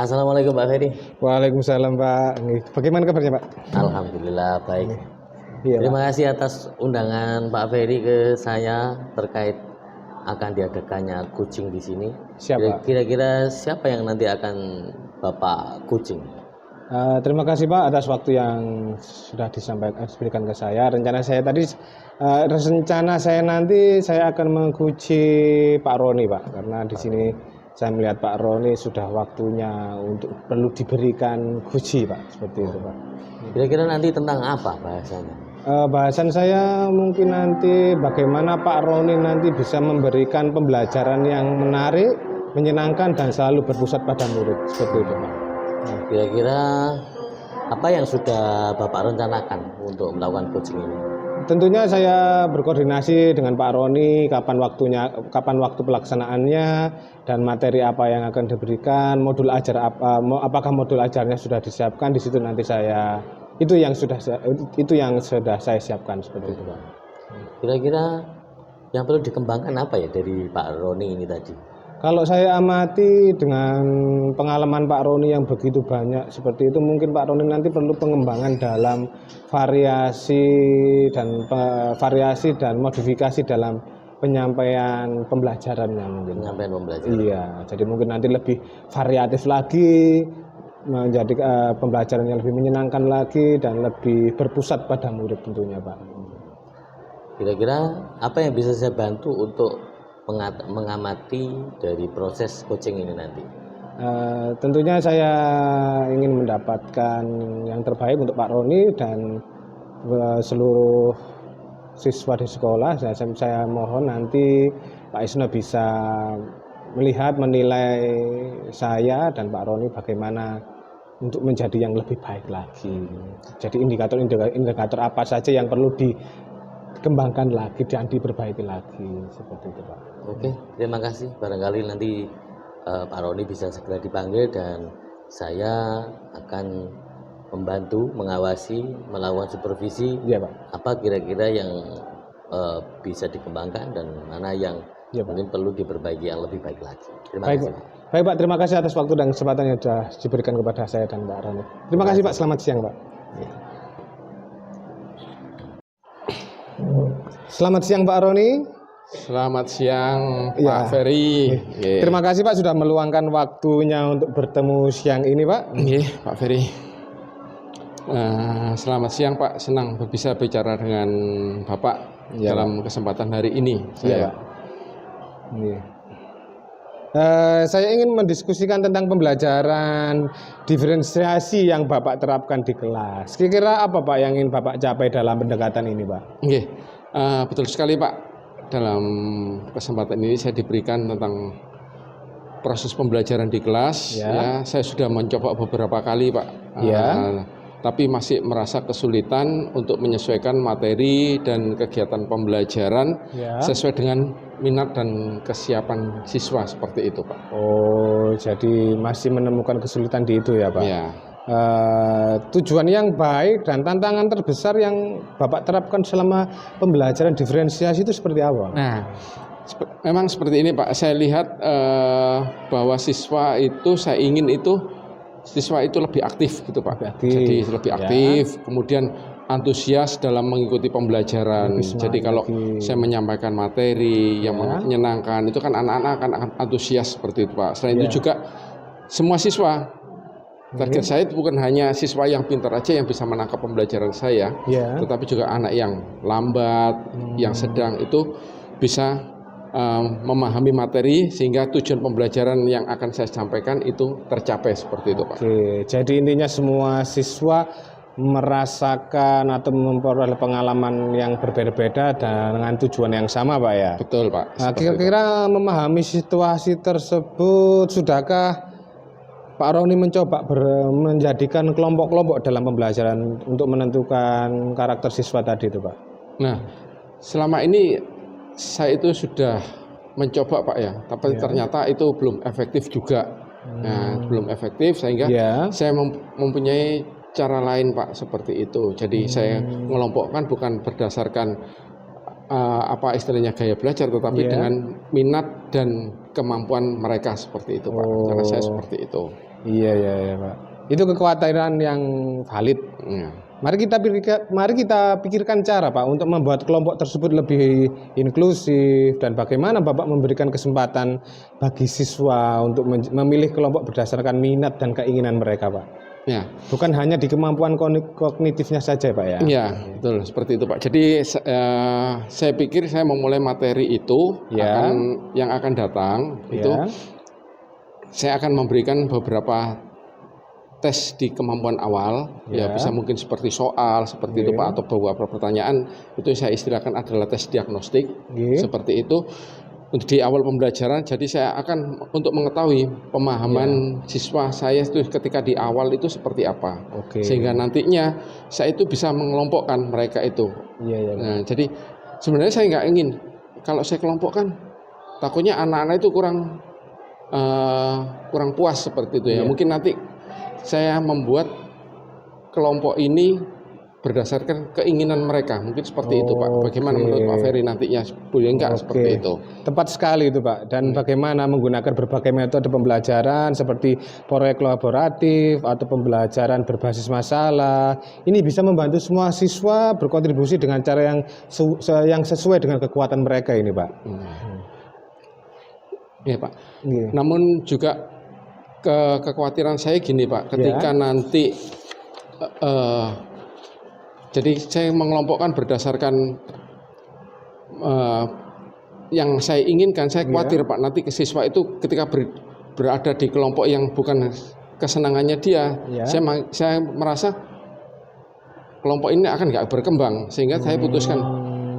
Assalamualaikum Pak Ferry. Waalaikumsalam Pak. Bagaimana kabarnya Pak? Alhamdulillah baik. Iya Pak. Terima kasih atas undangan Pak Ferry ke saya terkait akan diadakannya coaching di sini. Siap Pak. Kira-kira siapa yang nanti akan Bapak coaching? Terima kasih Pak atas waktu yang sudah diberikan ke saya. Rencana saya nanti saya akan mengcoachi Pak Roni Pak, karena di sini saya melihat Pak Roni sudah waktunya untuk perlu diberikan coaching Pak, seperti itu Pak. Kira-kira nanti tentang apa bahasanya? Bahasan saya mungkin nanti bagaimana Pak Roni nanti bisa memberikan pembelajaran yang menarik, menyenangkan dan selalu berpusat pada murid, seperti itu Pak. Kira-kira apa yang sudah Bapak rencanakan untuk melakukan coaching ini? Tentunya saya berkoordinasi dengan Pak Roni kapan waktu pelaksanaannya dan materi apa yang akan diberikan, apakah modul ajarnya sudah disiapkan. Di situ nanti itu yang sudah saya siapkan, seperti itu Pak. Kira-kira yang perlu dikembangkan apa ya dari Pak Roni ini tadi? Kalau saya amati dengan pengalaman Pak Roni yang begitu banyak seperti itu, mungkin Pak Roni nanti perlu pengembangan dalam variasi dan modifikasi dalam penyampaian pembelajarannya mungkin. Penyampaian pembelajaran. Iya, jadi mungkin nanti lebih variatif lagi, menjadi pembelajaran yang lebih menyenangkan lagi dan lebih berpusat pada murid tentunya Pak. Kira-kira apa yang bisa saya bantu untuk mengamati dari proses coaching ini nanti? Tentunya saya ingin mendapatkan yang terbaik untuk Pak Roni dan seluruh siswa di sekolah. Saya mohon nanti Pak Isno bisa melihat, menilai saya dan Pak Roni bagaimana untuk menjadi yang lebih baik lagi. Jadi indikator apa saja yang perlu dikembangkan lagi dan diperbaiki lagi, seperti itu Pak. Oke, terima kasih. Barangkali nanti Pak Roni bisa segera dipanggil dan saya akan membantu, mengawasi, melakukan supervisi. Ya Pak. Apa kira-kira yang bisa dikembangkan dan mana yang mungkin perlu diperbaiki yang lebih baik lagi. Terima kasih. Baik Pak, terima kasih atas waktu dan kesempatan yang sudah diberikan kepada saya dan Pak Roni. Terima kasih Pak, selamat siang Pak. Ya. Selamat siang Pak Roni. Selamat siang Pak Ferry. Terima kasih Pak sudah meluangkan waktunya untuk bertemu siang ini Pak. Pak Ferry. Selamat siang Pak, senang bisa bicara dengan Bapak dalam kesempatan hari ini. Saya ingin mendiskusikan tentang pembelajaran diferensiasi yang Bapak terapkan di kelas. Kira-kira apa Pak yang ingin Bapak capai dalam pendekatan ini Pak? Betul sekali Pak. Dalam kesempatan ini saya diberikan tentang proses pembelajaran di kelas. Saya sudah mencoba beberapa kali Pak. Tapi masih merasa kesulitan untuk menyesuaikan materi dan kegiatan pembelajaran sesuai dengan minat dan kesiapan siswa, seperti itu Pak. Oh, jadi masih menemukan kesulitan di itu ya Pak? Tujuan yang baik dan tantangan terbesar yang Bapak terapkan selama pembelajaran diferensiasi itu seperti apa? Memang seperti ini Pak. Saya lihat bahwa siswa itu siswa itu lebih aktif gitu Pak. Jadi lebih aktif, kemudian antusias dalam mengikuti pembelajaran. Jadi kalau saya menyampaikan materi yang menyenangkan, itu kan anak-anak akan antusias seperti itu Pak. Selain itu juga semua siswa. Target saya itu bukan hanya siswa yang pintar aja yang bisa menangkap pembelajaran saya, tetapi juga anak yang lambat, yang sedang itu bisa memahami materi sehingga tujuan pembelajaran yang akan saya sampaikan itu tercapai, seperti itu Pak. Jadi intinya semua siswa merasakan atau memperoleh pengalaman yang berbeda-beda dengan tujuan yang sama Pak ya? Betul Pak. Kira-kira memahami situasi tersebut, sudahkah Pak Roni mencoba menjadikan kelompok-kelompok dalam pembelajaran untuk menentukan karakter siswa tadi itu Pak? Selama ini saya itu sudah mencoba Pak ya, tapi ternyata itu belum efektif juga. Belum efektif sehingga saya mempunyai cara lain Pak, seperti itu. Jadi saya mengelompokkan bukan berdasarkan apa istilahnya gaya belajar, tetapi dengan minat dan kemampuan mereka, seperti itu Pak. Karena saya seperti itu. Iya, iya, iya, Pak. Itu kekhawatiran yang valid. Ya. Mari kita pikirkan cara, Pak, untuk membuat kelompok tersebut lebih inklusif, dan bagaimana Bapak memberikan kesempatan bagi siswa untuk memilih kelompok berdasarkan minat dan keinginan mereka, Pak. Ya. Bukan hanya di kemampuan kognitifnya saja, Pak, ya. Iya, betul seperti itu, Pak. Jadi saya pikir saya memulai materi itu Ya. yang akan datang Ya. itu saya akan memberikan beberapa tes di kemampuan awal, ya bisa mungkin seperti soal, seperti itu Pak, atau beberapa pertanyaan, itu saya istilahkan adalah tes diagnostik, seperti itu untuk di awal pembelajaran. Jadi saya akan untuk mengetahui pemahaman siswa saya itu ketika di awal itu seperti apa, sehingga nantinya saya itu bisa mengelompokkan mereka itu. Nah, jadi sebenarnya saya nggak ingin kalau saya kelompokkan, takutnya anak-anak itu kurang puas seperti itu ya. Mungkin nanti saya membuat kelompok ini berdasarkan keinginan mereka, mungkin seperti itu Pak. Bagaimana menurut Pak Ferry nantinya, boleh enggak seperti itu? Tepat sekali itu Pak. Dan bagaimana menggunakan berbagai metode pembelajaran seperti proyek kolaboratif atau pembelajaran berbasis masalah. Ini bisa membantu semua siswa berkontribusi dengan cara yang sesuai dengan kekuatan mereka ini Pak. Iya Pak. Namun juga kekhawatiran saya gini Pak, ketika nanti jadi saya mengelompokkan berdasarkan yang saya inginkan, saya khawatir Pak, nanti siswa itu ketika berada di kelompok yang bukan kesenangannya dia, saya merasa kelompok ini akan nggak berkembang, sehingga saya putuskan.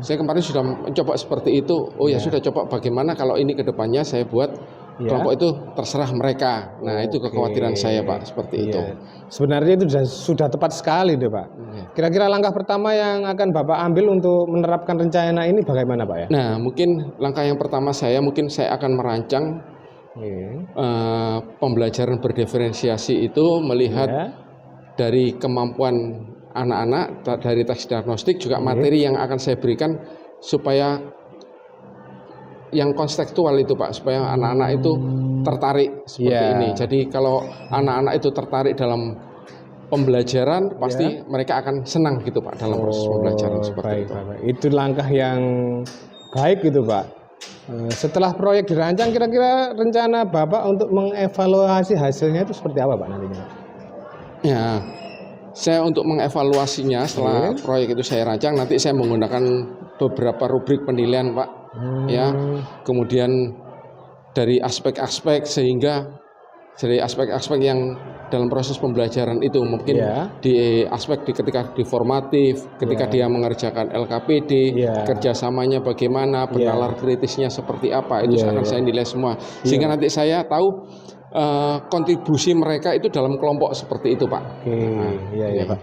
Saya kemarin sudah mencoba seperti itu. Sudah coba bagaimana kalau ini kedepannya saya buat kelompok itu terserah mereka. Nah, itu kekhawatiran saya Pak, seperti itu. Sebenarnya itu sudah tepat sekali deh Pak. Kira-kira langkah pertama yang akan Bapak ambil untuk menerapkan rencana ini bagaimana Pak ya? Nah, mungkin langkah yang pertama saya akan merancang pembelajaran berdiferensiasi itu melihat dari kemampuan anak-anak, dari tes diagnostik, juga materi yang akan saya berikan supaya yang kontekstual itu Pak, supaya anak-anak itu tertarik seperti ini. Jadi kalau anak-anak itu tertarik dalam pembelajaran, pasti mereka akan senang gitu Pak dalam proses pembelajaran seperti itu. Itu langkah yang baik gitu Pak. Setelah proyek dirancang, kira-kira rencana Bapak untuk mengevaluasi hasilnya itu seperti apa Pak nantinya? Ya, saya untuk mengevaluasinya setelah proyek itu saya rancang, nanti saya menggunakan beberapa rubrik penilaian Pak. Ya, kemudian dari aspek-aspek, sehingga dari aspek-aspek yang dalam proses pembelajaran itu mungkin di aspek ketika di formatif, ketika dia mengerjakan LKPD, kerjasamanya bagaimana, bernalar kritisnya seperti apa, itu akan saya nilai semua, sehingga nanti saya tahu kontribusi mereka itu dalam kelompok seperti itu Pak. Pak.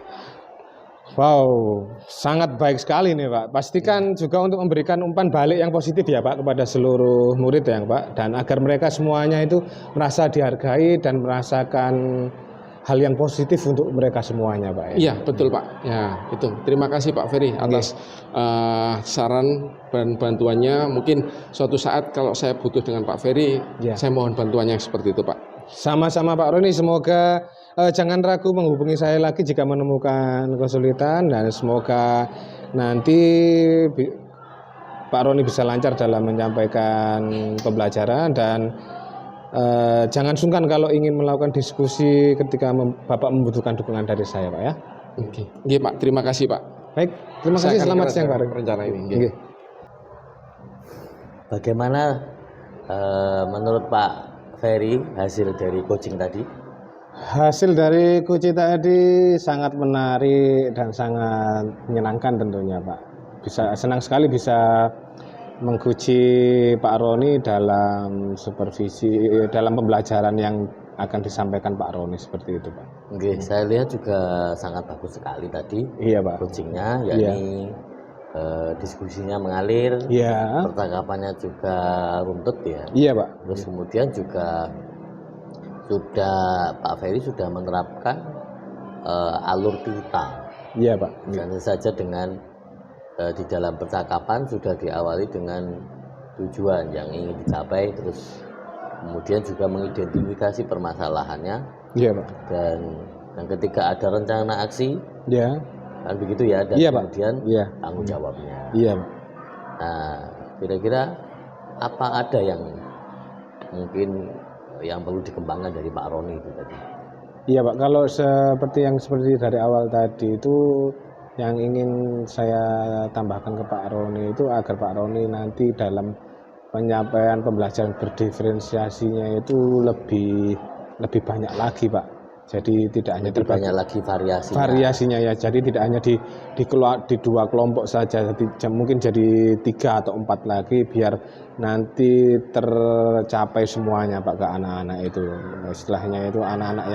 Wow, sangat baik sekali nih Pak. Pastikan juga untuk memberikan umpan balik yang positif ya Pak kepada seluruh murid ya Pak, dan agar mereka semuanya itu merasa dihargai dan merasakan hal yang positif untuk mereka semuanya Pak. Iya betul Pak. Ya itu. Terima kasih Pak Ferry atas saran dan bantuannya. Mungkin suatu saat kalau saya butuh dengan Pak Ferry, saya mohon bantuannya seperti itu Pak. Sama-sama Pak Roni, semoga jangan ragu menghubungi saya lagi jika menemukan kesulitan, dan semoga nanti Pak Roni bisa lancar dalam menyampaikan pembelajaran, dan jangan sungkan kalau ingin melakukan diskusi ketika Bapak membutuhkan dukungan dari saya Pak ya. Oke. Pak, terima kasih Pak. Baik, terima kasih, selamat siang Pak. Rencana ini. Bagaimana menurut Pak Ferry hasil dari coaching tadi? Hasil dari coaching tadi sangat menarik dan sangat menyenangkan tentunya Pak. Senang sekali bisa mengcoaching Pak Roni dalam supervisi, dalam pembelajaran yang akan disampaikan Pak Roni seperti itu Pak. Oke, saya lihat juga sangat bagus sekali tadi. Iya Pak. Coachingnya, yakni diskusinya mengalir, percakapannya juga runtut ya. Iya Pak. Terus kemudian juga Pak Ferry sudah menerapkan alur cerita. Iya Pak. Tentu saja dengan di dalam percakapan sudah diawali dengan tujuan yang ingin dicapai, terus kemudian juga mengidentifikasi permasalahannya, Iya Pak. Dan ketika ada rencana aksi, Ya. kan begitu ya, dan Iya Pak. kemudian Iya. tanggung jawabnya. Iya Pak. Nah, kira-kira apa ada yang mungkin yang perlu dikembangkan dari Pak Roni itu tadi? Iya Pak, kalau seperti dari awal tadi itu yang ingin saya tambahkan ke Pak Roni itu agar Pak Roni nanti dalam penyampaian pembelajaran berdiferensiasinya itu lebih banyak lagi Pak. Jadi tidak hanya Lebih banyak lagi variasinya ya. Jadi tidak hanya di 2 kelompok saja, mungkin jadi 3 atau 4 lagi biar nanti tercapai semuanya Pak ke anak-anak itu. Istilahnya itu anak-anak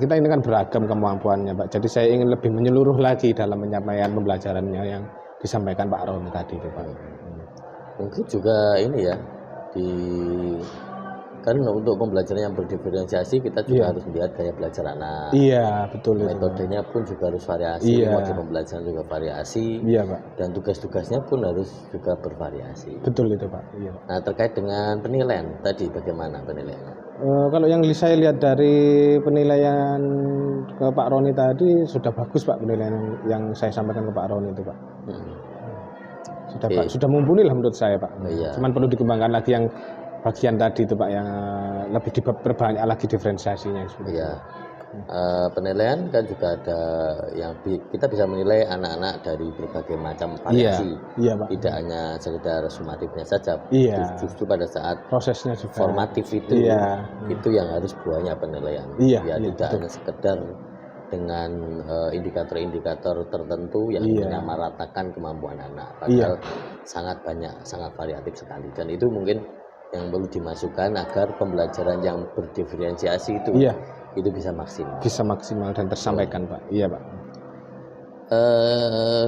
kita ini kan beragam kemampuannya Pak. Jadi saya ingin lebih menyeluruh lagi dalam penyampaian pembelajarannya yang disampaikan Pak Roni tadi itu Pak. Mungkin juga ini ya, kan untuk pembelajaran yang berdiferensiasi kita juga harus melihat gaya belajar anak. Iya betul. Metodenya pun juga harus variasi, Iya. model pembelajaran juga variasi. Iya Pak. Dan tugas-tugasnya pun harus juga bervariasi. Betul itu Pak. Iya. Nah, terkait dengan penilaian tadi, bagaimana penilaiannya? Kalau yang saya lihat dari penilaian ke Pak Roni tadi sudah bagus Pak, penilaian yang saya sampaikan ke Pak Roni itu Pak. Sudah mumpuni lah menurut saya Pak. Iya. Cuman perlu dikembangkan lagi yang bagian tadi itu Pak, yang lebih diperbanyak lagi diferensiasinya. Iya. Penilaian kan juga ada yang kita bisa menilai anak-anak dari berbagai macam variasi. Iya Pak. Tidak hanya sekedar sumatifnya saja. Iya. Justru pada saat Prosesnya juga. formatif itu, Iya. itu yang harus banyak penilaian. Iya, Ya, iya, tidak betul. hanya sekedar dengan indikator-indikator tertentu yang Iya. menyamaratakan kemampuan anak. Iya. Padahal sangat banyak, sangat variatif sekali. Dan itu mungkin yang perlu dimasukkan agar pembelajaran yang berdiferensiasi itu Iya. itu bisa maksimal. Bisa maksimal dan tersampaikan Pak. Iya Pak.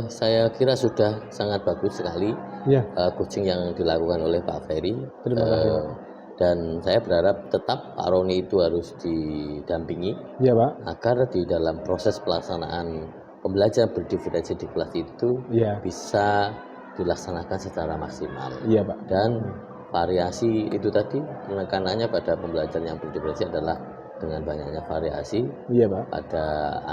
Saya kira sudah sangat bagus sekali Iya. coaching yang dilakukan oleh Pak Ferry. Terima kasih, Pak. Dan saya berharap tetap Pak Roni itu harus didampingi Iya Pak. agar di dalam proses pelaksanaan pembelajaran berdiferensi di kelas itu Iya. bisa dilaksanakan secara maksimal. Iya Pak. Dan variasi itu tadi penekanannya pada pembelajaran yang berdiferensi adalah dengan banyaknya variasi Iya Pak. pada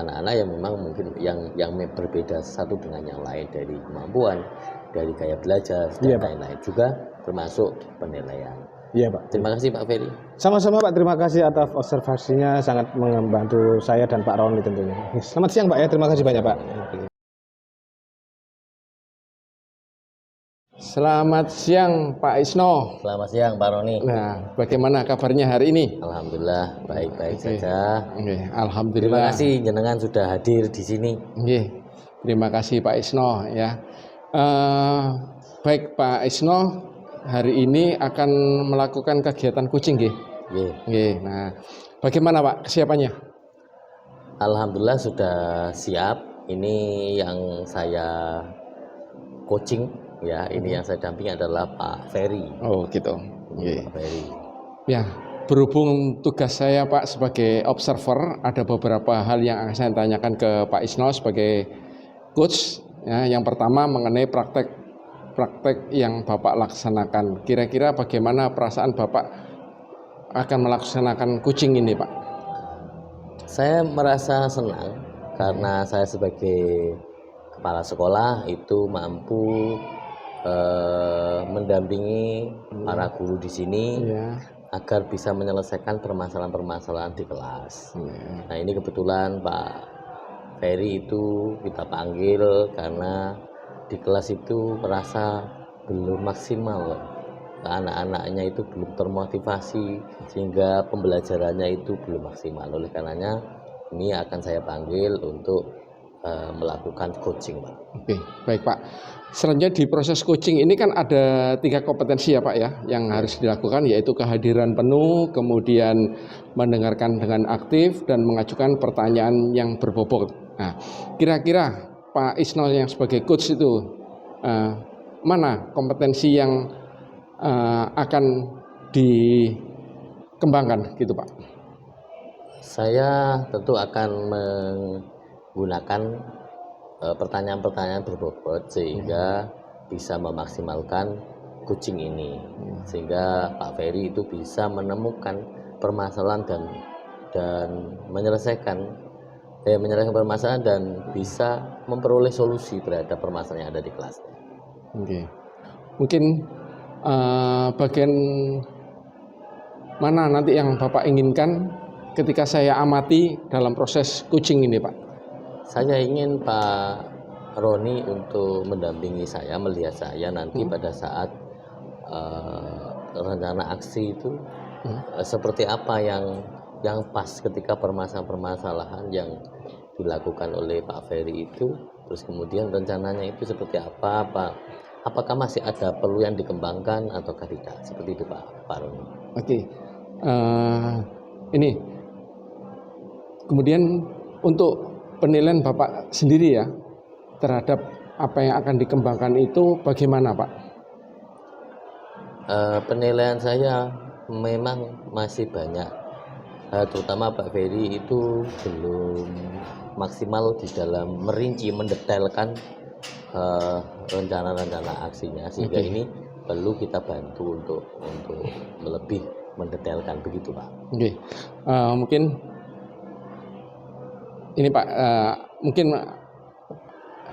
anak-anak yang memang mungkin yang berbeda satu dengan yang lain, dari kemampuan, dari gaya belajar, dan Iya, Pak. lain-lain, juga termasuk penilaian. Iya Pak. Terima kasih Pak Ferry. Sama-sama Pak, terima kasih atas observasinya, sangat membantu saya dan Pak Roni tentunya. Selamat siang Pak ya, terima kasih banyak Pak. Selamat siang Pak Isno. Selamat siang Pak Roni. Nah, bagaimana kabarnya hari ini? Alhamdulillah baik-baik Oke. saja. Oke, Terima alhamdulillah. kasih jenengan sudah hadir di sini. Oke, terima kasih Pak Isno ya. Baik Pak Isno, hari ini akan melakukan kegiatan coaching nggih. Nggih. Nggih. Nah, bagaimana Pak kesiapannya? Alhamdulillah sudah siap. Ini yang saya coaching ya. Ini yang saya dampingi adalah Pak Ferry. Oh, gitu. Nggih. Pak Ferry. Ya, berhubung tugas saya Pak sebagai observer, ada beberapa hal yang akan saya tanyakan ke Pak Isno sebagai coach. Ya, yang pertama mengenai praktek yang Bapak laksanakan. Kira-kira bagaimana perasaan Bapak akan melaksanakan coaching ini Pak? Saya merasa senang karena saya sebagai kepala sekolah itu mampu mendampingi para guru di sini Ya. agar bisa menyelesaikan permasalahan-permasalahan di kelas. Nah, ini kebetulan Pak Ferry itu kita panggil karena di kelas itu merasa belum maksimal, anak-anaknya itu belum termotivasi sehingga pembelajarannya itu belum maksimal. Oleh karenanya ini akan saya panggil untuk melakukan coaching, Pak. Oke, baik Pak. Selanjutnya di proses coaching ini kan ada 3 kompetensi ya Pak ya yang harus dilakukan, yaitu kehadiran penuh, kemudian mendengarkan dengan aktif, dan mengajukan pertanyaan yang berbobot. Nah, kira-kira Pak Isno yang sebagai coach itu mana kompetensi yang akan dikembangkan gitu Pak? Saya tentu akan menggunakan pertanyaan-pertanyaan berbobot sehingga bisa memaksimalkan coaching ini, sehingga Pak Ferry itu bisa menemukan permasalahan dan menyelesaikan permasalahan dan bisa memperoleh solusi terhadap permasalahan yang ada di kelas. Oke. Mungkin bagian mana nanti yang Bapak inginkan ketika saya amati dalam proses coaching ini, Pak? Saya ingin Pak Roni untuk mendampingi saya, melihat saya nanti pada saat rencana aksi itu seperti apa yang pas ketika permasalahan yang dilakukan oleh Pak Ferry itu, terus kemudian rencananya itu seperti apa, apakah masih ada perlu yang dikembangkan ataukah tidak, seperti itu Pak Roni. Oke. Ini kemudian untuk penilaian Bapak sendiri ya terhadap apa yang akan dikembangkan itu bagaimana, Pak? Penilaian saya memang masih banyak, terutama Pak Ferry itu belum maksimal di dalam merinci, mendetailkan rencana-rencana aksinya, sehingga ini perlu kita bantu untuk lebih mendetailkan, begitu Pak. Oke. Mungkin ini Pak, mungkin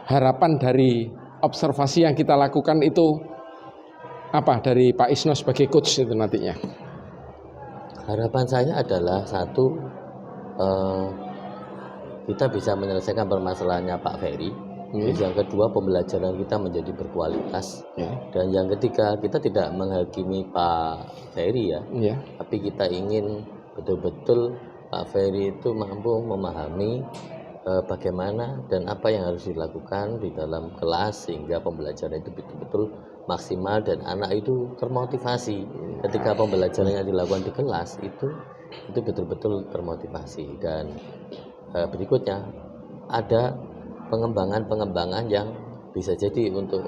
harapan dari observasi yang kita lakukan itu apa dari Pak Isno sebagai coach itu nantinya? Harapan saya adalah satu, kita bisa menyelesaikan permasalahannya Pak Ferry. Yang kedua, pembelajaran kita menjadi berkualitas. Dan yang ketiga, kita tidak menghakimi Pak Ferry ya, tapi kita ingin betul-betul Pak Ferry itu mampu memahami bagaimana dan apa yang harus dilakukan di dalam kelas sehingga pembelajaran itu betul-betul maksimal dan anak itu termotivasi ketika pembelajaran yang dilakukan di kelas itu betul-betul termotivasi. Dan berikutnya ada pengembangan yang bisa jadi untuk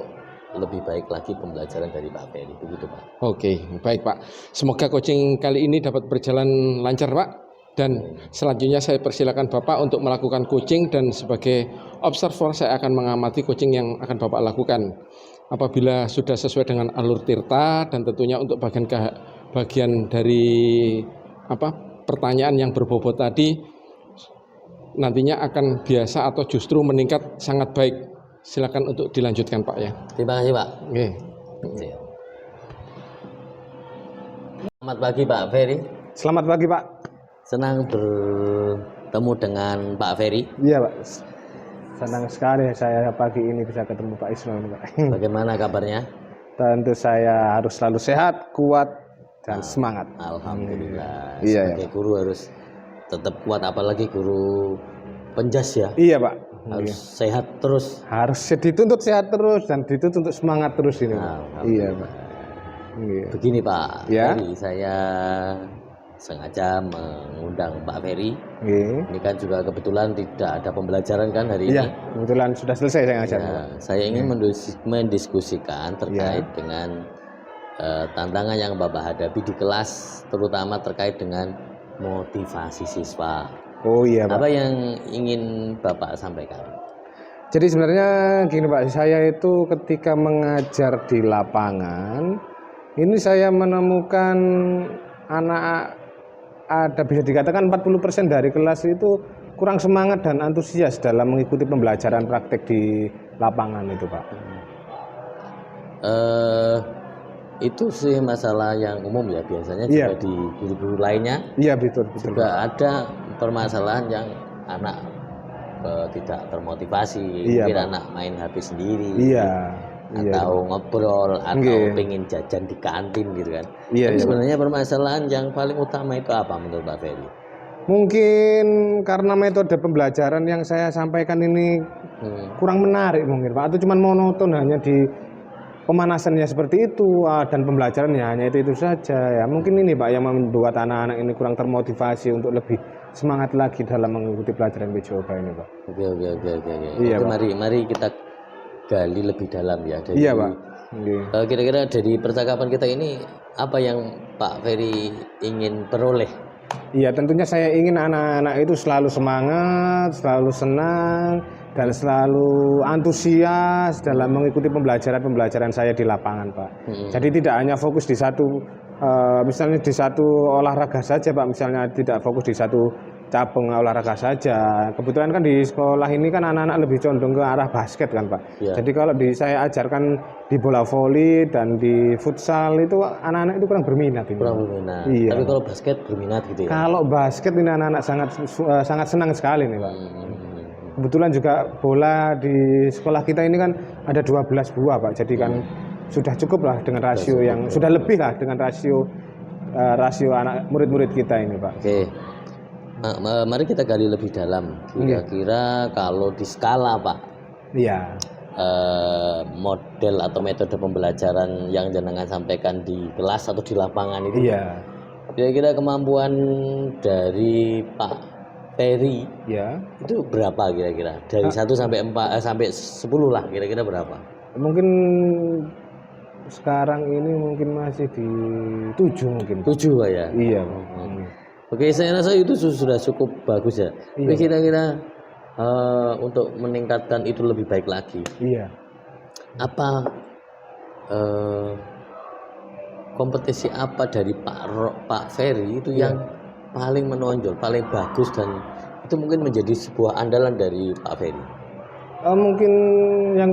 lebih baik lagi pembelajaran dari Pak Ferry, begitu Pak. Oke, baik Pak. Semoga coaching kali ini dapat berjalan lancar Pak. Dan selanjutnya saya persilakan Bapak untuk melakukan coaching, dan sebagai observer saya akan mengamati coaching yang akan Bapak lakukan. Apabila sudah sesuai dengan alur tirta dan tentunya untuk bagian dari pertanyaan yang berbobot tadi nantinya akan biasa atau justru meningkat sangat baik. Silakan untuk dilanjutkan Pak ya. Terima kasih Pak. Oke. Selamat pagi Pak Ferry. Selamat pagi Pak. Senang bertemu dengan Pak Ferry. Iya Pak. Senang sekali saya pagi ini bisa ketemu Pak Isno ini Pak. Bagaimana kabarnya? Tentu saya harus selalu sehat, kuat, dan semangat. Alhamdulillah. Iya, Sebagai guru harus tetap kuat, apalagi guru penjas ya. Iya Pak. Harus sehat terus. Harus dituntut sehat terus dan dituntut untuk semangat terus ini Pak. Iya Pak. Iya. Begini Pak Ya. Ferry, saya sengaja mengundang Pak Ferry. Iya. Ini kan juga kebetulan tidak ada pembelajaran kan hari Iya, ini. kebetulan sudah selesai saya ngajar. Ya, saya ingin mendiskusikan terkait dengan tantangan yang Bapak hadapi di kelas, terutama terkait dengan motivasi siswa. Oh iya Pak. Apa yang ingin Bapak sampaikan? Jadi sebenarnya gini Pak, saya itu ketika mengajar di lapangan, ini saya menemukan anak ada bisa dikatakan 40% dari kelas itu kurang semangat dan antusias dalam mengikuti pembelajaran praktek di lapangan itu Pak. Itu sih masalah yang umum ya, biasanya juga di guru-guru lainnya. Iya betul. Juga ada permasalahan yang anak tidak termotivasi, mungkin anak main HP sendiri. Atau ngobrol atau pengen jajan di kantin gitu kan. Tapi sebenarnya permasalahan yang paling utama itu apa menurut Pak Ferry? Mungkin karena metode pembelajaran yang saya sampaikan ini kurang menarik mungkin Pak, atau cuma monoton hanya di pemanasannya seperti itu dan pembelajarannya hanya itu saja ya. Mungkin ini Pak yang membuat anak-anak ini kurang termotivasi untuk lebih semangat lagi dalam mengikuti pelajaran PJOBA ini Pak. Oke. Iya, mari kita gali lebih dalam ya dari Pak. Kira-kira dari percakapan kita ini apa yang Pak Ferry ingin peroleh? Iya, tentunya saya ingin anak-anak itu selalu semangat, selalu senang, dan selalu antusias dalam mengikuti pembelajaran saya di lapangan Pak. Jadi tidak hanya fokus di satu misalnya di satu olahraga saja Pak, misalnya tidak fokus di satu cabang olahraga saja. Kebetulan kan di sekolah ini kan anak-anak lebih condong ke arah basket kan Pak. Iya. Jadi kalau saya ajarkan di bola voli dan di futsal itu anak-anak itu kurang berminat ini. Kurang berminat. Iya. Tapi kalau basket berminat gitu ya. Kalau basket ini anak-anak sangat senang sekali nih Pak. Kebetulan juga bola di sekolah kita ini kan ada 12 buah Pak. Jadi kan sudah cukup lah dengan rasio yang sudah lebih lah dengan rasio anak murid-murid kita ini Pak. Oke. Mari kita gali lebih dalam. Kira-kira kalau di skala Pak, Iya. model atau metode pembelajaran yang jenengan sampaikan di kelas atau di lapangan itu, Iya. kira-kira kemampuan dari Pak Ferry Ya. itu berapa kira-kira? Dari 1 sampai 4 sampai 10 lah, kira-kira berapa? Mungkin sekarang ini mungkin masih di 7 mungkin. 7 Pak ya. Iya. Oke, saya rasa itu sudah cukup bagus ya. Tapi kira-kira untuk meningkatkan itu lebih baik lagi, Iya. apa kompetisi apa dari Pak Ferry itu yang paling menonjol, paling bagus dan itu mungkin menjadi sebuah andalan dari Pak Ferry? Mungkin yang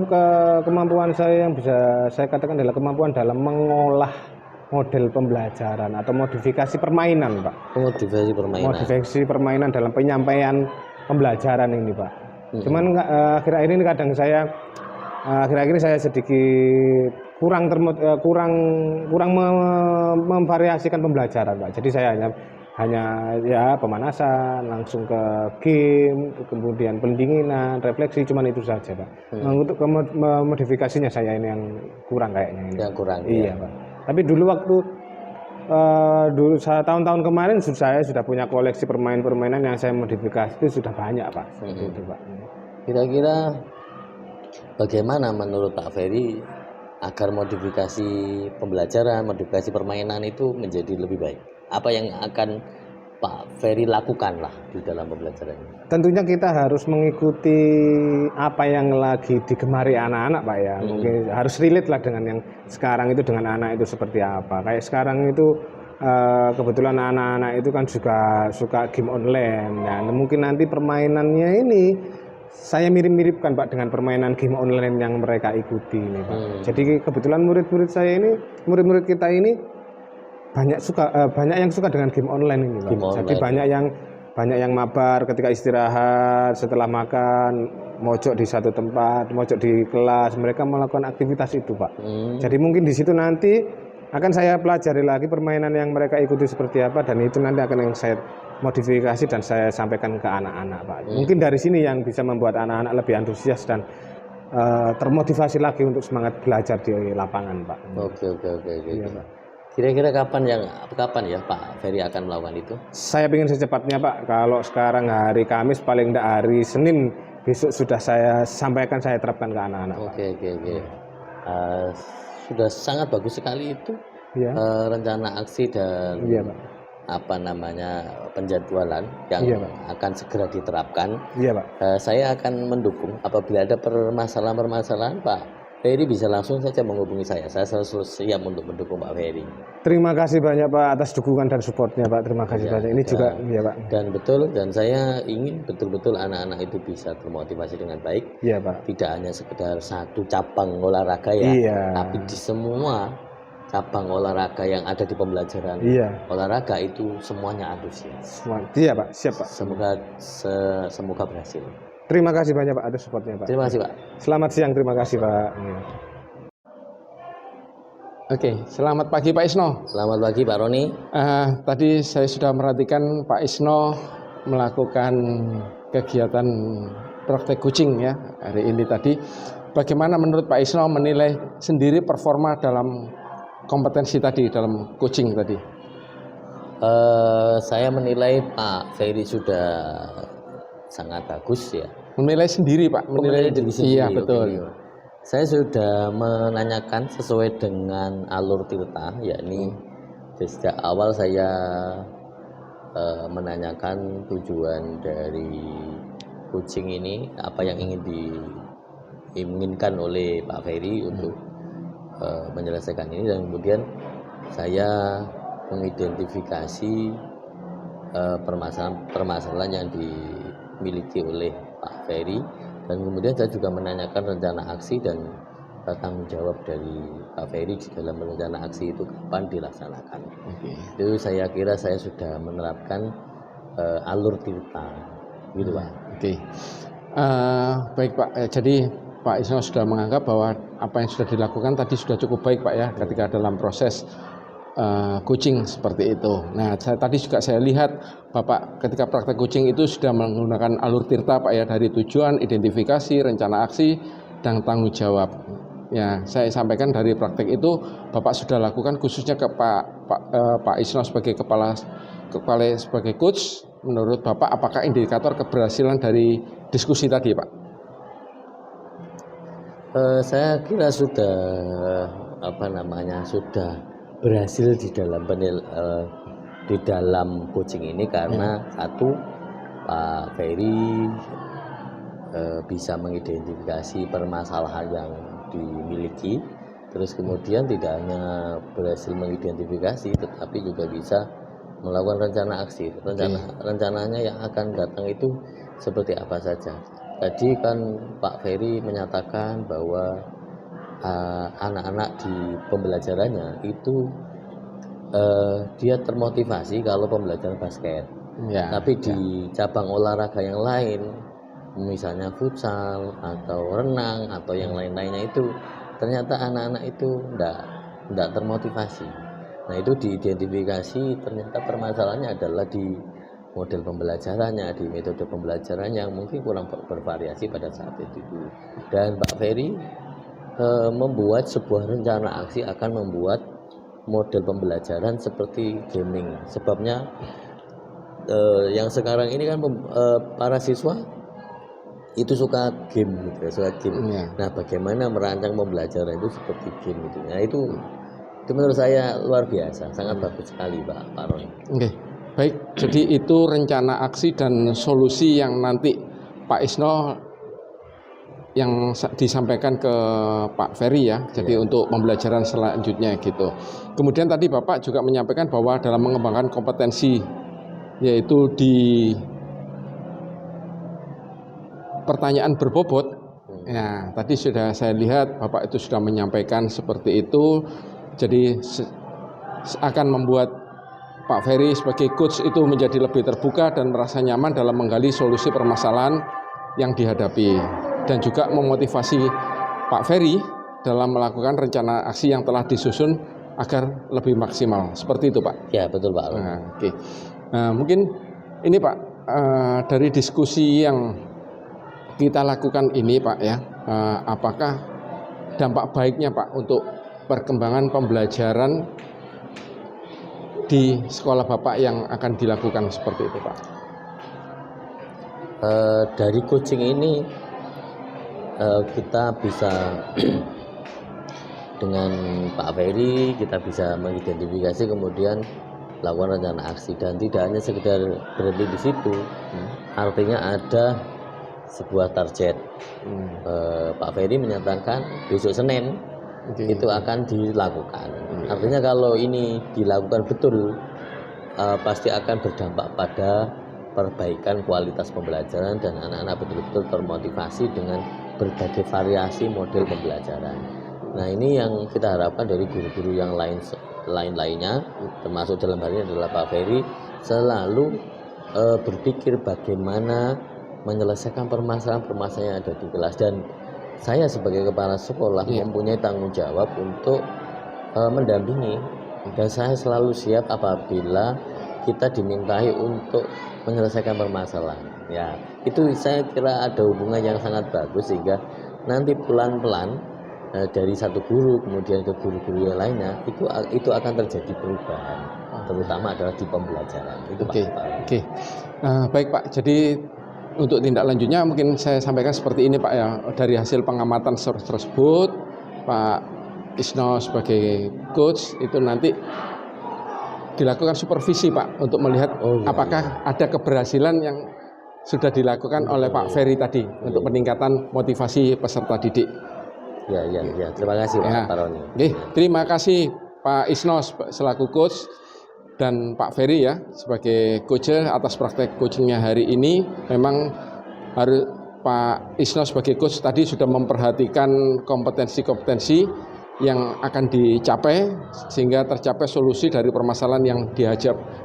kemampuan saya yang bisa saya katakan adalah kemampuan dalam mengolah model pembelajaran atau modifikasi permainan Pak. Modifikasi permainan. Modifikasi permainan dalam penyampaian pembelajaran ini Pak. Cuman akhir-akhir ini kadang saya sedikit kurang memvariasikan pembelajaran Pak. Jadi saya hanya ya pemanasan, langsung ke game, kemudian pendinginan, refleksi, cuman itu saja Pak. Untuk modifikasinya saya ini yang kurang kayaknya ini. Yang kurang. Iya Pak. Tapi dulu waktu tahun-tahun kemarin saya sudah punya koleksi permainan yang saya modifikasi itu sudah banyak Pak. Itu Pak. Kira-kira bagaimana menurut Pak Ferry agar modifikasi pembelajaran, modifikasi permainan itu menjadi lebih baik? Apa yang akan Pak Ferry lakukan lah di dalam pembelajaran ini? Tentunya kita harus mengikuti apa yang lagi digemari anak-anak Pak ya. Mungkin harus relate lah dengan yang sekarang itu, dengan anak itu seperti apa. Kayak sekarang itu kebetulan anak-anak itu kan juga suka game online. Ya. Mungkin nanti permainannya ini saya mirip-miripkan Pak dengan permainan game online yang mereka ikuti ini Pak. Jadi kebetulan murid-murid kita ini banyak yang suka dengan game online ini Pak. Jadi banyak yang mabar ketika istirahat, setelah makan, mojok di satu tempat, mojok di kelas, mereka melakukan aktivitas itu Pak. Jadi mungkin di situ nanti akan saya pelajari lagi permainan yang mereka ikuti seperti apa, dan itu nanti akan yang saya modifikasi dan saya sampaikan ke anak-anak Pak. Mungkin dari sini yang bisa membuat anak-anak lebih antusias dan termotivasi lagi untuk semangat belajar di lapangan Pak. Oke. Iya, Pak. Kira-kira kapan ya Pak Ferry akan melakukan itu? Saya ingin secepatnya Pak. Kalau sekarang hari Kamis, paling tidak hari Senin besok sudah saya sampaikan, saya terapkan ke anak-anak. Oke. Sudah sangat bagus sekali itu. Iya. Rencana aksi dan Pak. Penjadwalan yang akan segera diterapkan. Iya Pak. Saya akan mendukung apabila ada permasalahan-permasalahan Pak Ferry bisa langsung saja menghubungi saya. Saya selalu siap untuk mendukung Pak Ferry. Terima kasih banyak Pak atas dukungan dan supportnya Pak. Terima kasih banyak. Ini juga ya Pak. Dan saya ingin betul-betul anak-anak itu bisa termotivasi dengan baik. Iya Pak. Tidak hanya sekedar satu cabang olahraga ya, tapi di semua cabang olahraga yang ada di pembelajaran olahraga itu semuanya antusias. Iya Pak, siap Pak. Semoga berhasil. Terima kasih banyak Pak atas supportnya Pak. Terima kasih Pak. Selamat siang, terima kasih Pak. Oke, selamat pagi Pak Isno. Selamat pagi Pak Roni. Tadi saya sudah merhatikan Pak Isno melakukan kegiatan praktek coaching ya hari ini tadi. Bagaimana menurut Pak Isno menilai sendiri performa dalam kompetensi tadi, dalam coaching tadi? Saya menilai Pak Ferry sudah sangat bagus ya. Menilai sendiri Pak, menilai diri sendiri. Iya betul. Okay. Saya sudah menanyakan sesuai dengan alur Tirta, yakni sejak awal saya menanyakan tujuan dari coaching ini, apa yang ingin diinginkan oleh Pak Ferry untuk menyelesaikan ini, dan kemudian saya mengidentifikasi permasalahan yang dimiliki oleh Pak Ferry, dan kemudian saya juga menanyakan rencana aksi dan tanggung jawab dari Pak Ferry di dalam rencana aksi itu kapan dilaksanakan. Itu saya kira saya sudah menerapkan alur tirta, gitu Pak. Baik Pak, jadi Pak Isno sudah menganggap bahwa apa yang sudah dilakukan tadi sudah cukup baik Pak ya, ketika dalam proses coaching seperti itu. Nah, tadi juga saya lihat Bapak ketika praktek coaching itu sudah menggunakan alur tirta Pak ya, dari tujuan, identifikasi, rencana aksi, dan tanggung jawab. Ya, saya sampaikan dari praktek itu Bapak sudah lakukan khususnya ke Pak Isno sebagai kepala sebagai coach. Menurut Bapak apakah indikator keberhasilan dari diskusi tadi Pak? Saya kira sudah sudah berhasil di dalam coaching ini karena satu, Pak Ferry bisa mengidentifikasi permasalahan yang dimiliki, terus kemudian tidak hanya berhasil mengidentifikasi tetapi juga bisa melakukan rencana aksi. Rencananya yang akan datang itu seperti apa saja. Tadi kan Pak Ferry menyatakan bahwa anak-anak di pembelajarannya itu dia termotivasi kalau pembelajaran basket. Tapi di cabang olahraga yang lain, misalnya futsal atau renang atau yang lain-lainnya itu ternyata anak-anak itu enggak termotivasi. Nah, itu diidentifikasi, ternyata permasalahannya adalah di model pembelajarannya, di metode pembelajarannya yang mungkin kurang bervariasi pada saat itu. Dan Pak Ferry membuat sebuah rencana aksi akan membuat model pembelajaran seperti gaming. Sebabnya yang sekarang ini kan para siswa itu suka game gitu, suka game. Nah, bagaimana merancang pembelajaran itu seperti game gitu. Nah, itu menurut saya luar biasa, sangat bagus sekali Pak Roni. Baik, jadi itu rencana aksi dan solusi yang nanti Pak Isno yang disampaikan ke Pak Ferry ya, jadi untuk pembelajaran selanjutnya gitu. Kemudian tadi Bapak juga menyampaikan bahwa dalam mengembangkan kompetensi, yaitu di pertanyaan berbobot, ya tadi sudah saya lihat Bapak itu sudah menyampaikan seperti itu, jadi akan membuat Pak Ferry sebagai coach itu menjadi lebih terbuka dan merasa nyaman dalam menggali solusi permasalahan yang dihadapi, dan juga memotivasi Pak Ferry dalam melakukan rencana aksi yang telah disusun agar lebih maksimal. Seperti itu Pak? Ya, betul Pak. Nah, mungkin ini Pak, dari diskusi yang kita lakukan ini Pak ya, apakah dampak baiknya Pak untuk perkembangan pembelajaran di sekolah Bapak yang akan dilakukan seperti itu Pak? Dari coaching ini kita bisa dengan Pak Ferry kita bisa mengidentifikasi, kemudian lakukan rencana aksi, dan tidak hanya sekedar berhenti di situ. Artinya ada sebuah target. Pak Ferry menyatakan besok Senin itu akan dilakukan. Artinya kalau ini dilakukan betul, pasti akan berdampak pada perbaikan kualitas pembelajaran dan anak-anak betul-betul termotivasi dengan berbagai variasi model pembelajaran. Nah, ini yang kita harapkan dari guru-guru yang lainnya, termasuk dalam hal ini adalah Pak Ferry, selalu berpikir bagaimana menyelesaikan permasalahan-permasalahan yang ada di kelas. Dan saya sebagai kepala sekolah mempunyai tanggung jawab untuk mendampingi, dan saya selalu siap apabila kita dimintai untuk menyelesaikan permasalahan. Ya, itu saya kira ada hubungan yang sangat bagus, sehingga nanti pelan-pelan dari satu guru kemudian ke guru-guru yang lainnya itu akan terjadi perubahan, terutama adalah di pembelajaran. Itu Pak. Baik Pak, jadi untuk tindak lanjutnya mungkin saya sampaikan seperti ini Pak ya, dari hasil pengamatan tersebut Pak Isno sebagai coach itu nanti dilakukan supervisi Pak untuk melihat apakah ada keberhasilan yang sudah dilakukan oleh Pak Ferry tadi untuk peningkatan motivasi peserta didik. Ya. Terima kasih Pak Roni. Terima kasih Pak Isno selaku coach dan Pak Ferry ya sebagai coach atas praktek coachingnya hari ini. Memang harus Pak Isno sebagai coach tadi sudah memperhatikan kompetensi-kompetensi yang akan dicapai sehingga tercapai solusi dari permasalahan yang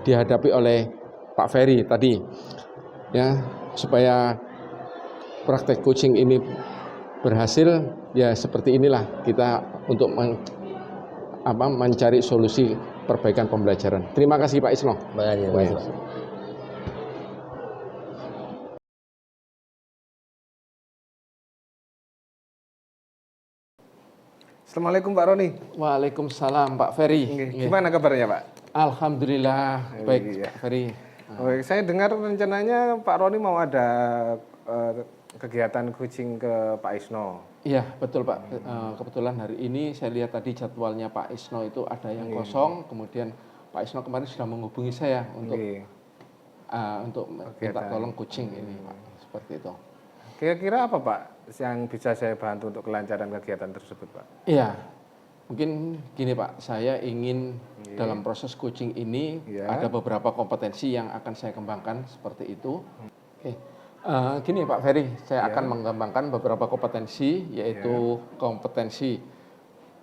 dihadapi oleh Pak Ferry tadi ya, supaya praktek coaching ini berhasil ya seperti inilah kita untuk mencari solusi perbaikan pembelajaran. Terima kasih Pak Isno. Terima kasih, Pak. Assalamualaikum Pak Roni. Waalaikumsalam Pak Ferry. Gimana kabarnya Pak? Alhamdulillah baik Pak Ferry. Saya dengar rencananya Pak Roni mau ada kegiatan coaching ke Pak Isno. Iya betul Pak. Kebetulan hari ini saya lihat tadi jadwalnya Pak Isno itu ada yang kosong. Kemudian Pak Isno kemarin sudah menghubungi saya untuk minta tolong coaching ini Pak. Seperti itu. Kira-kira apa Pak yang bisa saya bantu untuk kelancaran kegiatan tersebut Pak? Iya, mungkin gini Pak, saya ingin dalam proses coaching ini ada beberapa kompetensi yang akan saya kembangkan seperti itu. Oke, gini Pak Ferry, saya akan mengembangkan beberapa kompetensi, yaitu kompetensi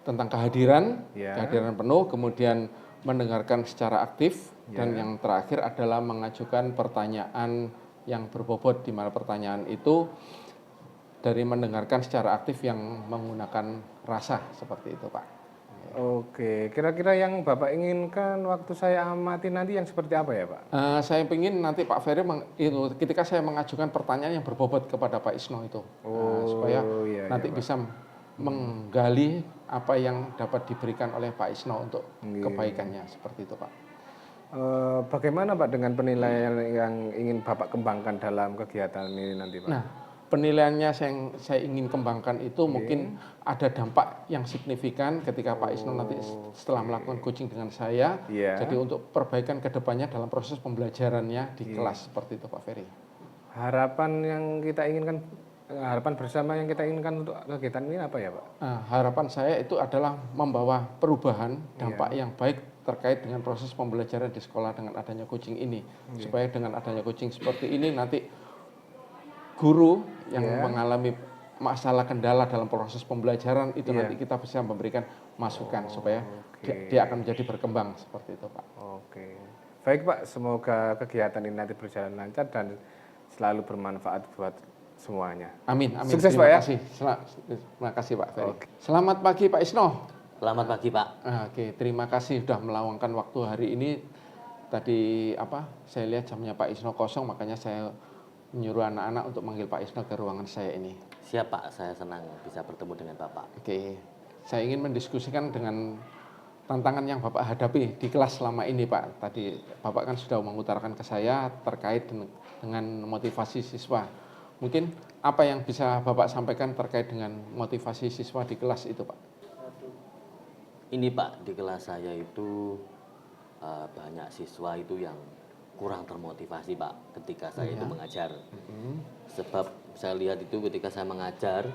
tentang kehadiran penuh, kemudian mendengarkan secara aktif, dan yang terakhir adalah mengajukan pertanyaan yang berbobot, di mana pertanyaan itu dari mendengarkan secara aktif yang menggunakan rasa seperti itu Pak. Oke, kira-kira yang Bapak inginkan waktu saya amati nanti yang seperti apa ya Pak? Saya ingin nanti Pak Ferry itu ketika saya mengajukan pertanyaan yang berbobot kepada Pak Isno itu, supaya nanti bisa menggali apa yang dapat diberikan oleh Pak Isno untuk kebaikannya seperti itu Pak. Bagaimana Pak dengan penilaian yang ingin Bapak kembangkan dalam kegiatan ini nanti Pak? Nah, penilaiannya yang saya ingin kembangkan itu mungkin ada dampak yang signifikan ketika Pak Isno nanti setelah melakukan coaching dengan saya. Jadi untuk perbaikan ke depannya dalam proses pembelajarannya di kelas seperti itu Pak Ferry. Harapan yang kita inginkan, harapan bersama yang kita inginkan untuk kegiatan ini apa ya Pak? Harapan saya itu adalah membawa perubahan dampak yang baik terkait dengan proses pembelajaran di sekolah dengan adanya coaching ini. Supaya dengan adanya coaching seperti ini nanti guru yang mengalami masalah kendala dalam proses pembelajaran itu nanti kita bisa memberikan masukan supaya dia akan menjadi berkembang seperti itu Pak. Oke, baik Pak, semoga kegiatan ini nanti berjalan lancar dan selalu bermanfaat buat semuanya. Amin, amin. Sukses Pak ya. Terima kasih Pak Ferry. Selamat pagi Pak Isno. Selamat pagi Pak. Oke, terima kasih sudah meluangkan waktu hari ini. Tadi saya lihat jamnya Pak Isno kosong, makanya saya menyuruh anak-anak untuk manggil Pak Isno ke ruangan saya ini. Siap Pak, saya senang bisa bertemu dengan Bapak. Oke, saya ingin mendiskusikan dengan tantangan yang Bapak hadapi di kelas selama ini Pak. Tadi Bapak kan sudah mengutarakan ke saya terkait dengan motivasi siswa. Mungkin apa yang bisa Bapak sampaikan terkait dengan motivasi siswa di kelas itu Pak? Ini Pak, di kelas saya itu banyak siswa itu yang kurang termotivasi Pak ketika saya itu mengajar. Sebab saya lihat itu ketika saya mengajar,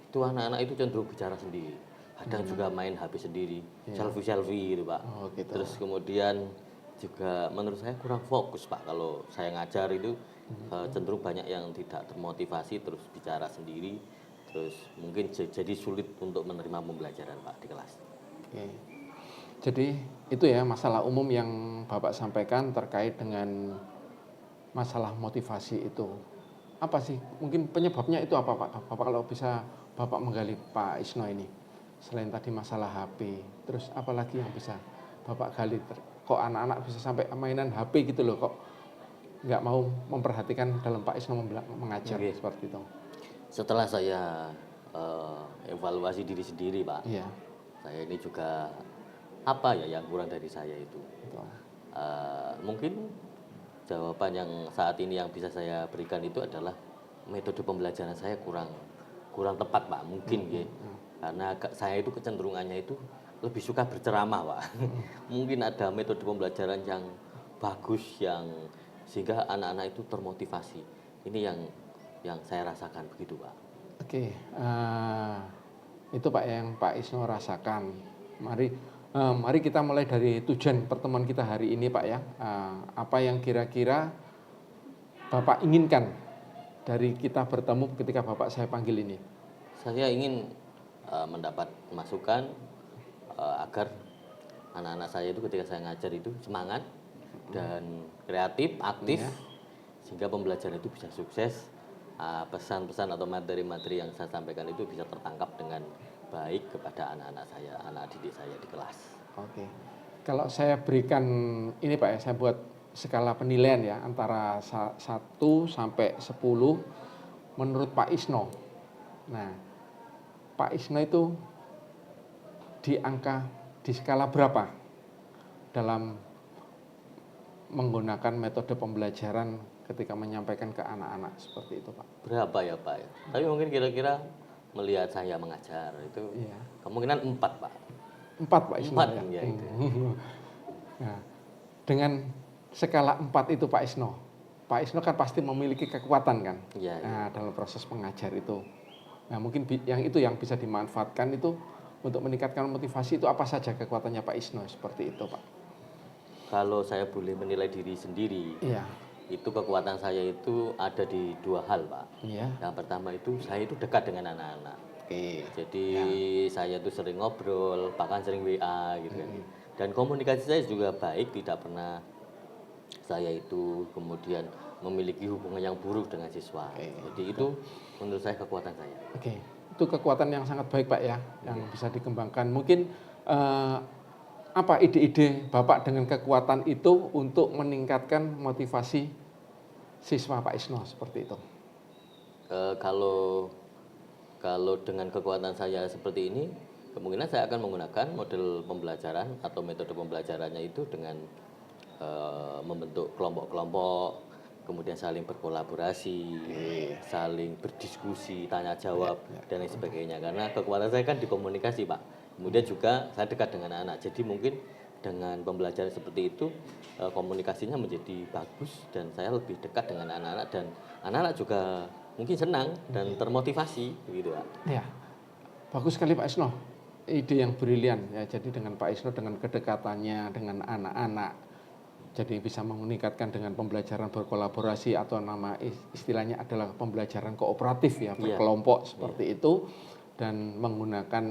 itu anak-anak itu cenderung bicara sendiri. Kadang juga main HP sendiri, selfie gitu Pak. Gitu. Terus kemudian juga menurut saya kurang fokus Pak. Kalau saya ngajar itu cenderung banyak yang tidak termotivasi, terus bicara sendiri. Terus mungkin jadi sulit untuk menerima pembelajaran Pak di kelas. Oke. Jadi itu ya masalah umum yang Bapak sampaikan terkait dengan masalah motivasi itu. Apa sih? Mungkin penyebabnya itu apa Pak? Bapak kalau bisa Bapak menggali Pak Isno ini. Selain tadi masalah HP, terus apa lagi yang bisa Bapak gali? Kok anak-anak bisa sampai mainan HP gitu loh, kok nggak mau memperhatikan dalam Pak Isno mengajar seperti itu. Setelah saya evaluasi diri sendiri Pak, saya ini juga apa ya yang kurang dari saya itu. Mungkin jawaban yang saat ini yang bisa saya berikan itu adalah metode pembelajaran saya kurang tepat Pak, mungkin ya. Karena saya itu kecenderungannya itu lebih suka berceramah Pak. Mungkin ada metode pembelajaran yang bagus yang sehingga anak-anak itu termotivasi. Ini yang saya rasakan begitu Pak. Oke, itu Pak yang Pak Isno rasakan. Mari Mari kita mulai dari tujuan pertemuan kita hari ini Pak ya. Apa yang kira-kira Bapak inginkan dari kita bertemu ketika Bapak saya panggil ini? Saya ingin mendapat masukan agar anak-anak saya itu ketika saya ngajar itu semangat dan kreatif, aktif, sehingga pembelajaran itu bisa sukses. Pesan-pesan atau materi-materi yang saya sampaikan itu bisa tertangkap dengan baik kepada anak-anak saya, anak didik saya di kelas. Oke. Kalau saya berikan ini Pak ya, saya buat skala penilaian ya antara 1 sampai 10 menurut Pak Isno. Nah, Pak Isno itu di skala berapa dalam menggunakan metode pembelajaran ketika menyampaikan ke anak-anak seperti itu Pak? Berapa ya Pak? Tapi mungkin kira-kira melihat saya mengajar itu kemungkinan 4 Pak. 4 Pak Isno 4 ya? ya itu. Nah, dengan skala 4 itu Pak Isno kan pasti memiliki kekuatan kan? Iya. Nah, dalam proses mengajar itu. Nah, mungkin yang bisa dimanfaatkan itu untuk meningkatkan motivasi itu apa saja kekuatannya Pak Isno seperti itu Pak? Kalau saya boleh menilai diri sendiri, itu kekuatan saya itu ada di 2 hal Pak. Yang pertama itu saya itu dekat dengan anak-anak. Jadi saya itu sering ngobrol, bahkan sering WA gitu kan. Dan komunikasi saya juga baik, tidak pernah saya itu kemudian memiliki hubungan yang buruk dengan siswa. Jadi itu menurut saya kekuatan saya. Itu kekuatan yang sangat baik Pak ya, yang bisa dikembangkan. Mungkin apa ide-ide Bapak dengan kekuatan itu untuk meningkatkan motivasi siswa Pak Isno seperti itu? Kalau dengan kekuatan saya seperti ini, kemungkinan saya akan menggunakan model pembelajaran atau metode pembelajarannya itu dengan membentuk kelompok-kelompok, kemudian saling berkolaborasi, saling berdiskusi, tanya jawab dan lain sebagainya. Karena kekuatan saya kan di komunikasi Pak. Kemudian juga saya dekat dengan anak. Jadi mungkin dengan pembelajaran seperti itu komunikasinya menjadi bagus dan saya lebih dekat dengan anak-anak dan anak-anak juga mungkin senang dan termotivasi begitu Pak. Ya. Bagus sekali Pak Isno. Ide yang brilian ya. Jadi dengan Pak Isno dengan kedekatannya dengan anak-anak jadi bisa meningkatkan dengan pembelajaran berkolaborasi atau nama istilahnya adalah pembelajaran kooperatif ya, berkelompok seperti itu dan menggunakan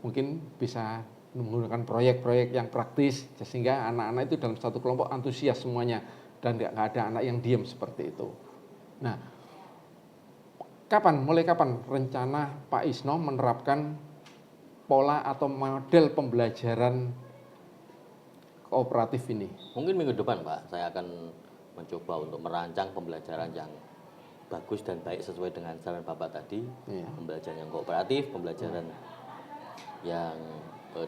mungkin bisa menggunakan proyek-proyek yang praktis sehingga anak-anak itu dalam satu kelompok antusias semuanya dan nggak ada anak yang diam seperti itu. Nah, mulai kapan rencana Pak Isno menerapkan pola atau model pembelajaran kooperatif ini? Mungkin minggu depan Pak, saya akan mencoba untuk merancang pembelajaran yang bagus dan baik sesuai dengan saran Bapak tadi. Pembelajaran yang kooperatif, pembelajaran yang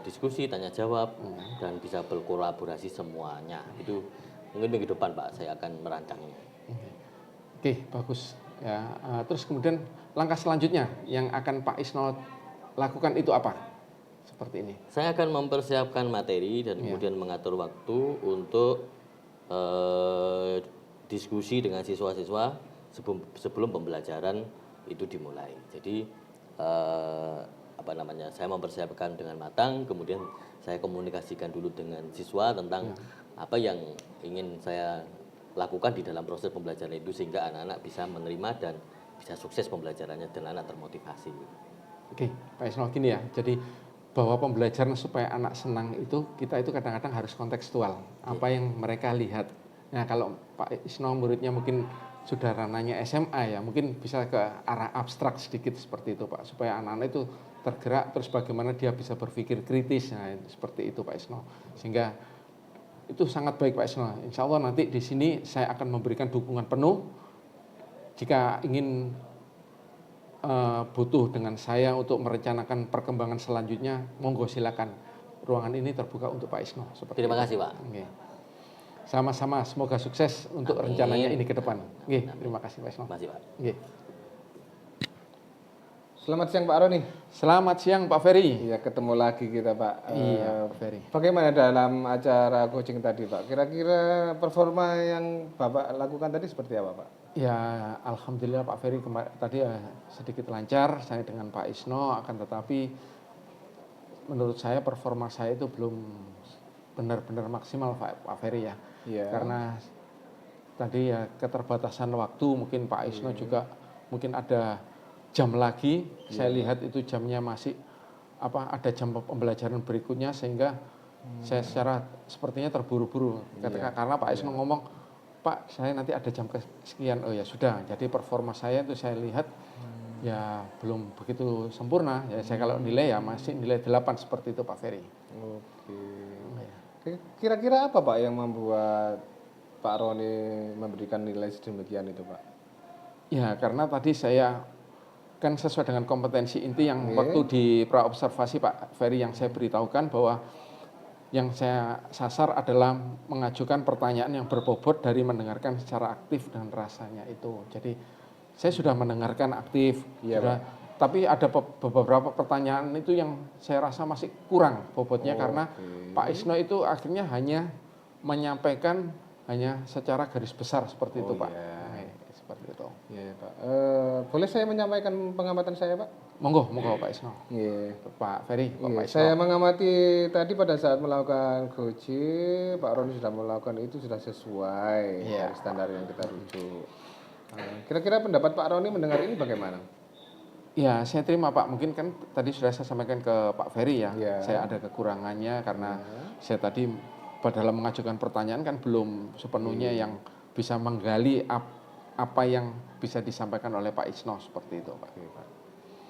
diskusi, tanya jawab dan bisa berkolaborasi semuanya. Itu mungkin minggu depan Pak, saya akan merancangnya. Oke, bagus ya. Terus kemudian langkah selanjutnya yang akan Pak Isno lakukan itu apa? Seperti ini. Saya akan mempersiapkan materi dan kemudian mengatur waktu untuk diskusi dengan siswa-siswa sebelum pembelajaran itu dimulai. Jadi saya mempersiapkan dengan matang, kemudian saya komunikasikan dulu dengan siswa tentang apa yang ingin saya lakukan di dalam proses pembelajaran itu sehingga anak-anak bisa menerima dan bisa sukses pembelajarannya dan anak termotivasi. Oke, Pak Isno gini ya. Jadi bahwa pembelajaran supaya anak senang itu kita itu kadang-kadang harus kontekstual. Apa yang mereka lihat. Nah, kalau Pak Isno muridnya mungkin sudah ranahnya SMA ya, mungkin bisa ke arah abstrak sedikit seperti itu Pak, supaya anak-anak itu tergerak terus bagaimana dia bisa berpikir kritis. Nah, seperti itu Pak Isno. Sehingga itu sangat baik Pak Isno. Insya Allah nanti di sini saya akan memberikan dukungan penuh. Jika ingin butuh dengan saya untuk merencanakan perkembangan selanjutnya, monggo silakan. Ruangan ini terbuka untuk Pak Isno. Terima kasih Pak. Okay. Sama-sama, semoga sukses untuk rencananya ini ke depan. Okay. Terima kasih Pak Isno. Terima kasih Pak. Okay. Selamat siang Pak Roni. Selamat siang Pak Ferry. Iya, ketemu lagi kita Pak. Iya Pak Ferry. Bagaimana dalam acara coaching tadi Pak? Kira-kira performa yang Bapak lakukan tadi seperti apa Pak? Ya, alhamdulillah Pak Ferry tadi sedikit lancar saya dengan Pak Isno, akan tetapi menurut saya performa saya itu belum benar-benar maksimal Pak Ferry ya. Iya. Karena tadi ya keterbatasan waktu, mungkin Pak Isno juga mungkin ada jam lagi. Saya lihat itu jamnya masih ada jam pembelajaran berikutnya, sehingga saya secara sepertinya terburu-buru. Karena Pak Isno ngomong, Pak saya nanti ada jam kesekian, oh ya sudah. Jadi performa saya itu saya lihat ya belum begitu sempurna. Ya saya kalau nilai ya masih nilai 8 seperti itu Pak Ferry. Oke. Kira-kira apa Pak yang membuat Pak Roni memberikan nilai sedemikian itu Pak? Ya karena tadi saya kan sesuai dengan kompetensi inti yang waktu di praobservasi Pak Ferry yang saya beritahukan, bahwa yang saya sasar adalah mengajukan pertanyaan yang berbobot dari mendengarkan secara aktif dan rasanya itu. Jadi saya sudah mendengarkan aktif, tapi ada beberapa pertanyaan itu yang saya rasa masih kurang bobotnya, karena Pak Isno itu akhirnya hanya menyampaikan hanya secara garis besar seperti itu Pak. Seperti itu. Iya Pak. Boleh saya menyampaikan pengamatan saya Pak? Monggo Pak Isno. Iya. Pak Ferry, Pak Isno. Saya mengamati tadi pada saat melakukan goji, Pak Roni sudah melakukan itu sudah sesuai dari standar yang kita rujuk. Kira-kira pendapat Pak Roni mendengar ini bagaimana? Ya, saya terima Pak. Mungkin kan tadi sudah saya sampaikan ke Pak Ferry ya. Saya ada kekurangannya karena saya tadi dalam mengajukan pertanyaan kan belum sepenuhnya yang bisa menggali apa yang bisa disampaikan oleh Pak Isno seperti itu Pak.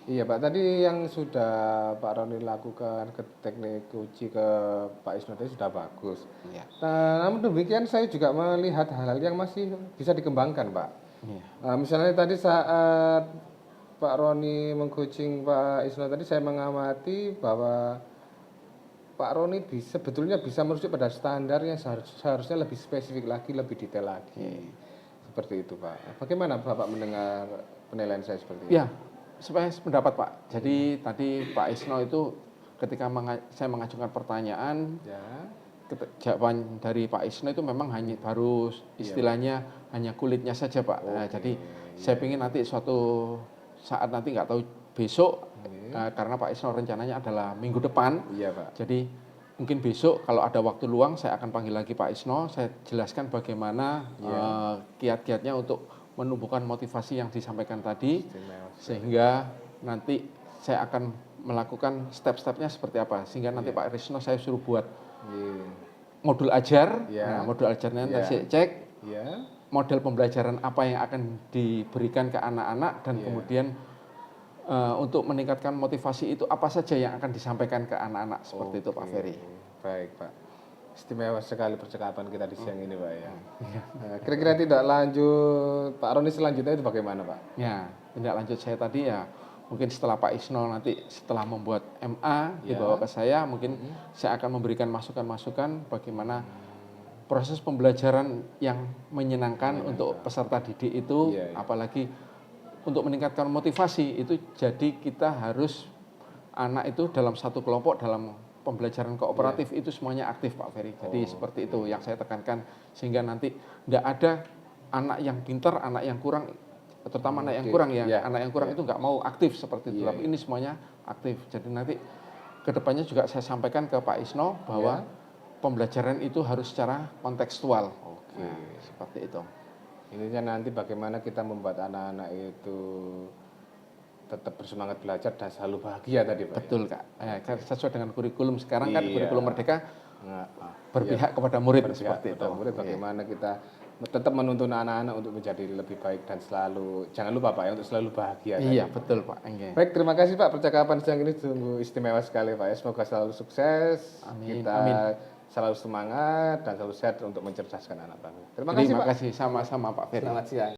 Iya Pak, tadi yang sudah Pak Roni lakukan ke teknik uji ke Pak Isno tadi sudah bagus. Namun demikian saya juga melihat hal-hal yang masih bisa dikembangkan Pak. Misalnya tadi saat Pak Roni mengcoaching Pak Isno tadi, saya mengamati bahwa Pak Roni sebetulnya bisa merujuk pada standar yang seharusnya lebih spesifik lagi, lebih detail lagi. Seperti itu Pak. Bagaimana Bapak mendengar penilaian saya seperti itu? Ya, supaya pendapat Pak. Jadi tadi Pak Isno itu ketika saya mengajukan pertanyaan, jawaban dari Pak Isno itu memang hanya baru istilahnya hanya kulitnya saja Pak. Jadi saya ingin nanti suatu saat nanti nggak tahu besok, karena Pak Isno rencananya adalah minggu depan. Pak. Jadi mungkin besok kalau ada waktu luang saya akan panggil lagi Pak Isno, saya jelaskan bagaimana kiat-kiatnya untuk menumbuhkan motivasi yang disampaikan tadi, sehingga nanti saya akan melakukan step-stepnya seperti apa, sehingga nanti Pak Isno saya suruh buat modul ajar. Nah, modul ajarnya nanti saya cek model pembelajaran apa yang akan diberikan ke anak-anak, dan kemudian untuk meningkatkan motivasi itu apa saja yang akan disampaikan ke anak-anak seperti itu Pak Ferry. Baik Pak, istimewa sekali percakapan kita di siang ini Pak ya. Kira-kira tidak lanjut Pak Roni selanjutnya itu bagaimana Pak? Ya, tindak lanjut saya tadi ya mungkin setelah Pak Isno nanti setelah membuat MA dibawa ke saya, mungkin saya akan memberikan masukan-masukan bagaimana proses pembelajaran yang menyenangkan untuk peserta didik itu, apalagi untuk meningkatkan motivasi itu. Jadi kita harus anak itu dalam satu kelompok dalam pembelajaran kooperatif itu semuanya aktif Pak Ferry. Jadi seperti itu yang saya tekankan, sehingga nanti tidak ada anak yang pintar, anak yang kurang, terutama anak yang kurang anak yang kurang itu nggak mau aktif seperti itu. Tapi ini semuanya aktif. Jadi nanti kedepannya juga saya sampaikan ke Pak Isno bahwa pembelajaran itu harus secara kontekstual. Seperti itu. Intinya nanti bagaimana kita membuat anak-anak itu tetap bersemangat belajar dan selalu bahagia tadi Pak. Betul Kak. Sesuai dengan kurikulum sekarang kan kurikulum Merdeka berpihak kepada murid seperti itu. Murid bagaimana kita tetap menuntun anak-anak untuk menjadi lebih baik dan selalu, jangan lupa Pak ya, untuk selalu bahagia. Iya tadi. Betul Pak. Baik, terima kasih Pak, percakapan siang ini sungguh istimewa sekali Pak ya. Semoga selalu sukses. Kita selalu semangat dan selalu sehat untuk mencerdaskan anak bangsa. Terima kasih Pak. Terima kasih sama-sama Pak Ferry. Selamat siang.